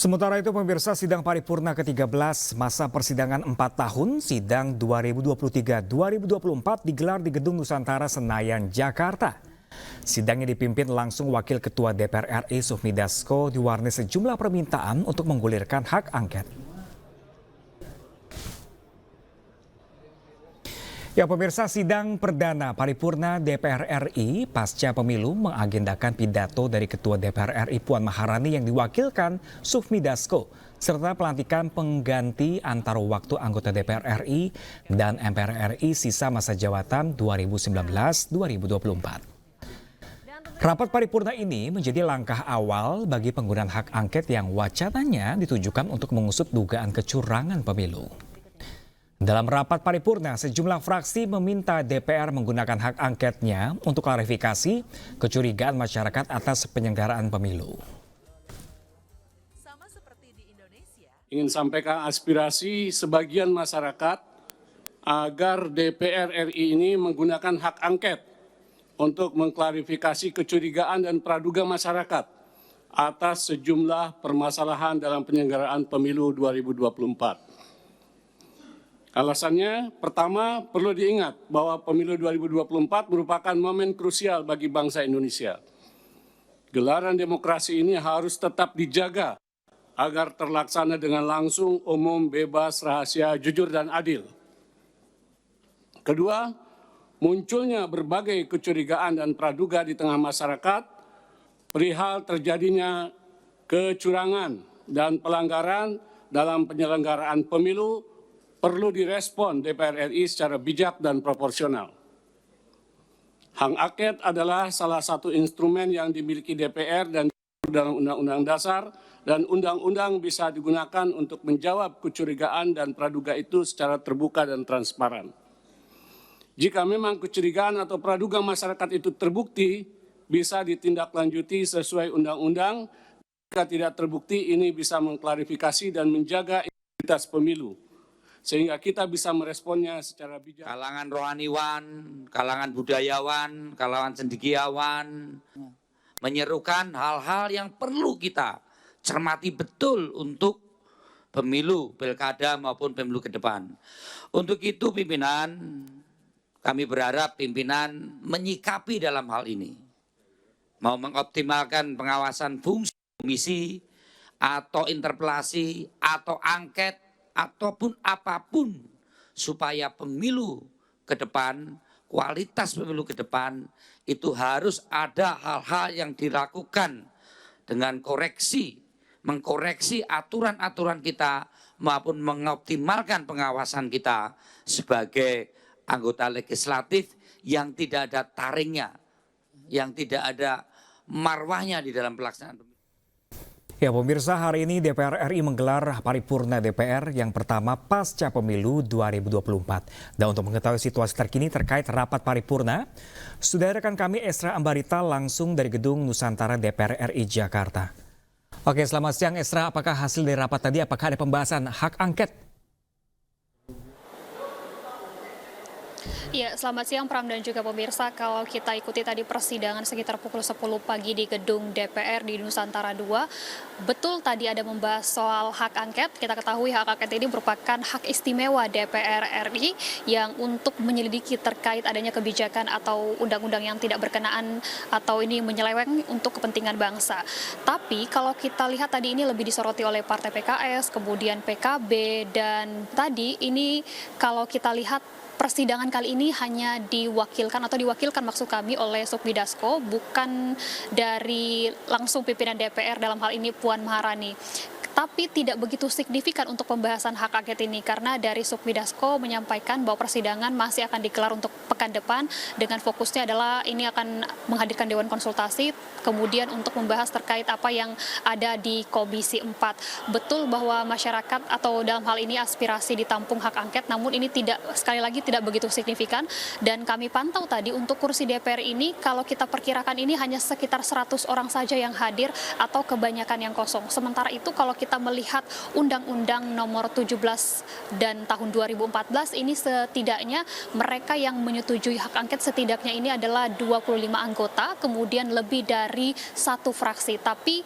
Sementara itu pemirsa sidang paripurna ke-13 masa persidangan 4 tahun sidang 2023-2024 digelar di Gedung Nusantara Senayan, Jakarta. Sidangnya dipimpin langsung Wakil Ketua DPR RI Sufmi Dasko diwarnai sejumlah permintaan untuk menggulirkan hak angket. Ya pemirsa, sidang perdana paripurna DPR RI pasca pemilu mengagendakan pidato dari Ketua DPR RI Puan Maharani yang diwakilkan Sufmi Dasko serta pelantikan pengganti antar waktu anggota DPR RI dan MPR RI sisa masa jabatan 2019-2024. Rapat paripurna ini menjadi langkah awal bagi penggunaan hak angket yang wacananya ditujukan untuk mengusut dugaan kecurangan pemilu. Dalam rapat paripurna, sejumlah fraksi meminta DPR menggunakan hak angketnya untuk klarifikasi kecurigaan masyarakat atas penyelenggaraan pemilu. Sama seperti di Indonesia. Ingin sampaikan aspirasi sebagian masyarakat agar DPR RI ini menggunakan hak angket untuk mengklarifikasi kecurigaan dan praduga masyarakat atas sejumlah permasalahan dalam penyelenggaraan pemilu 2024. Alasannya, pertama perlu diingat bahwa pemilu 2024 merupakan momen krusial bagi bangsa Indonesia. Gelaran demokrasi ini harus tetap dijaga agar terlaksana dengan langsung, umum, bebas, rahasia, jujur, dan adil. Kedua, munculnya berbagai kecurigaan dan praduga di tengah masyarakat perihal terjadinya kecurangan dan pelanggaran dalam penyelenggaraan pemilu perlu direspon DPR RI secara bijak dan proporsional. Hak angket adalah salah satu instrumen yang dimiliki DPR dan dalam Undang-Undang Dasar dan undang-undang bisa digunakan untuk menjawab kecurigaan dan praduga itu secara terbuka dan transparan. Jika memang kecurigaan atau praduga masyarakat itu terbukti, bisa ditindaklanjuti sesuai undang-undang. Jika tidak terbukti, ini bisa mengklarifikasi dan menjaga integritas pemilu, sehingga kita bisa meresponnya secara bijak. Kalangan rohaniwan, kalangan budayawan, kalangan cendekiawan menyerukan hal-hal yang perlu kita cermati betul untuk pemilu, pilkada maupun pemilu ke depan. Untuk itu pimpinan, kami berharap pimpinan menyikapi dalam hal ini. Mau mengoptimalkan pengawasan fungsi komisi atau interpelasi atau angket ataupun apapun supaya pemilu ke depan, kualitas pemilu ke depan itu harus ada hal-hal yang dilakukan dengan koreksi, mengkoreksi aturan-aturan kita maupun mengoptimalkan pengawasan kita sebagai anggota legislatif yang tidak ada taringnya, yang tidak ada marwahnya di dalam pelaksanaan pemilu. Ya pemirsa, hari ini DPR RI menggelar paripurna DPR yang pertama pasca pemilu 2024. Dan untuk mengetahui situasi terkini terkait rapat paripurna, sudah rekan kami Esra Ambarita langsung dari Gedung Nusantara DPR RI Jakarta. Oke, selamat siang Esra, apakah hasil dari rapat tadi, apakah ada pembahasan hak angket? Ya, selamat siang Pram dan juga pemirsa. Kalau kita ikuti tadi persidangan sekitar pukul 10 pagi di gedung DPR di Nusantara 2, betul tadi ada membahas soal hak angket. Kita ketahui hak angket ini merupakan hak istimewa DPR RI yang untuk menyelidiki terkait adanya kebijakan atau undang-undang yang tidak berkenaan atau ini menyeleweng untuk kepentingan bangsa. Tapi kalau kita lihat tadi ini lebih disoroti oleh Partai PKS, kemudian PKB, dan tadi ini kalau kita lihat persidangan kali ini hanya diwakilkan maksud kami oleh Sufmi Dasko, bukan dari langsung pimpinan DPR dalam hal ini Puan Maharani. Tapi tidak begitu signifikan untuk pembahasan hak angket ini karena dari Sufmi Dasko menyampaikan bahwa persidangan masih akan digelar untuk pekan depan dengan fokusnya adalah ini akan menghadirkan Dewan Konsultasi kemudian untuk membahas terkait apa yang ada di Komisi 4. Betul bahwa masyarakat atau dalam hal ini aspirasi ditampung hak angket, namun ini sekali lagi tidak begitu signifikan dan kami pantau tadi untuk kursi DPR ini kalau kita perkirakan ini hanya sekitar 100 orang saja yang hadir atau kebanyakan yang kosong. Sementara itu kalau kita melihat Undang-Undang Nomor 17 dan tahun 2014 ini setidaknya mereka yang menyetujui hak angket setidaknya ini adalah 25 anggota, kemudian lebih dari satu fraksi. Tapi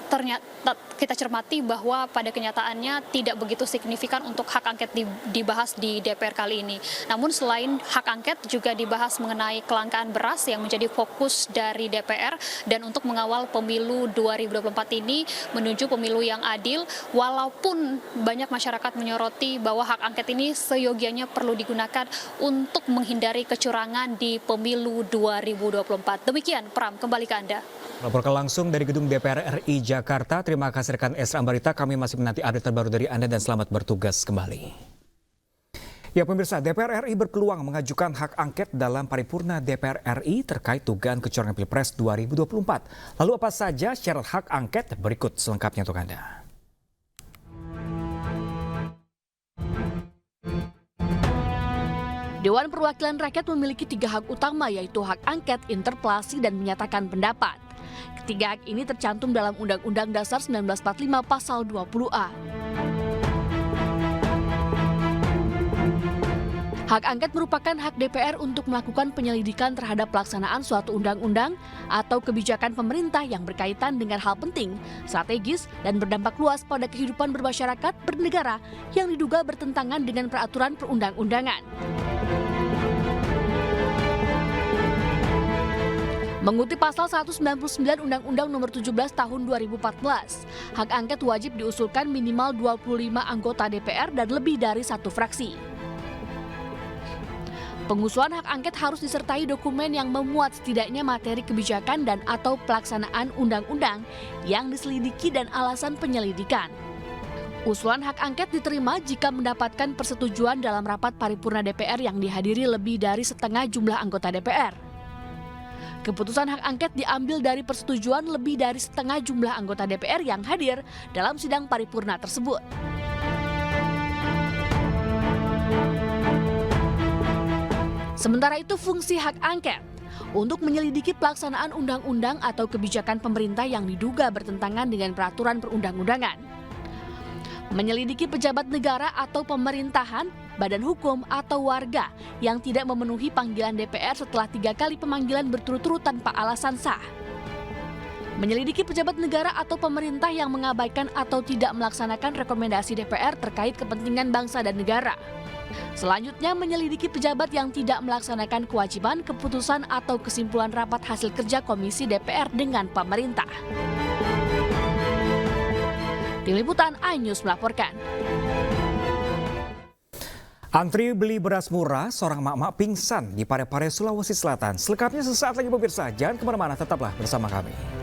ternyata kita cermati bahwa pada kenyataannya tidak begitu signifikan untuk hak angket dibahas di DPR kali ini. Namun selain hak angket juga dibahas mengenai kelangkaan beras yang menjadi fokus dari DPR, dan untuk mengawal pemilu 2024 ini menuju pemilu yang adil, walaupun banyak masyarakat menyoroti bahwa hak angket ini seyogianya perlu digunakan untuk menghindari kecurangan di pemilu 2024. Demikian, Pram, kembali ke Anda. Melaporkan langsung dari gedung DPR RI Jakarta. Terima kasih rekan Esra Ambarita. Kami masih menanti update terbaru dari Anda dan selamat bertugas kembali. Ya pemirsa, DPR RI berpeluang mengajukan hak angket dalam paripurna DPR RI terkait dugaan kecurangan Pilpres 2024. Lalu apa saja syarat hak angket? Berikut selengkapnya untuk Anda. Dewan Perwakilan Rakyat memiliki 3 hak utama, yaitu hak angket, interpelasi, dan menyatakan pendapat. Ketiga hak ini tercantum dalam Undang-Undang Dasar 1945 Pasal 20A. Hak angket merupakan hak DPR untuk melakukan penyelidikan terhadap pelaksanaan suatu undang-undang atau kebijakan pemerintah yang berkaitan dengan hal penting, strategis, dan berdampak luas pada kehidupan bermasyarakat bernegara yang diduga bertentangan dengan peraturan perundang-undangan. Mengutip pasal 199 Undang-Undang Nomor 17 Tahun 2014, hak angket wajib diusulkan minimal 25 anggota DPR dan lebih dari 1 fraksi. Pengusulan hak angket harus disertai dokumen yang memuat setidaknya materi kebijakan dan atau pelaksanaan undang-undang yang diselidiki dan alasan penyelidikan. Usulan hak angket diterima jika mendapatkan persetujuan dalam rapat paripurna DPR yang dihadiri lebih dari setengah jumlah anggota DPR. Keputusan hak angket diambil dari persetujuan lebih dari setengah jumlah anggota DPR yang hadir dalam sidang paripurna tersebut. Sementara itu, fungsi hak angket untuk menyelidiki pelaksanaan undang-undang atau kebijakan pemerintah yang diduga bertentangan dengan peraturan perundang-undangan. Menyelidiki pejabat negara atau pemerintahan, badan hukum, atau warga yang tidak memenuhi panggilan DPR setelah 3 kali pemanggilan berturut-turut tanpa alasan sah. Menyelidiki pejabat negara atau pemerintah yang mengabaikan atau tidak melaksanakan rekomendasi DPR terkait kepentingan bangsa dan negara. Selanjutnya, menyelidiki pejabat yang tidak melaksanakan kewajiban, keputusan, atau kesimpulan rapat hasil kerja Komisi DPR dengan pemerintah. Tim Liputan iNews melaporkan. Antri beli beras murah, seorang emak-emak pingsan di Parepare, Sulawesi Selatan. Selengkapnya sesaat lagi pemirsa, jangan kemana-mana, tetaplah bersama kami.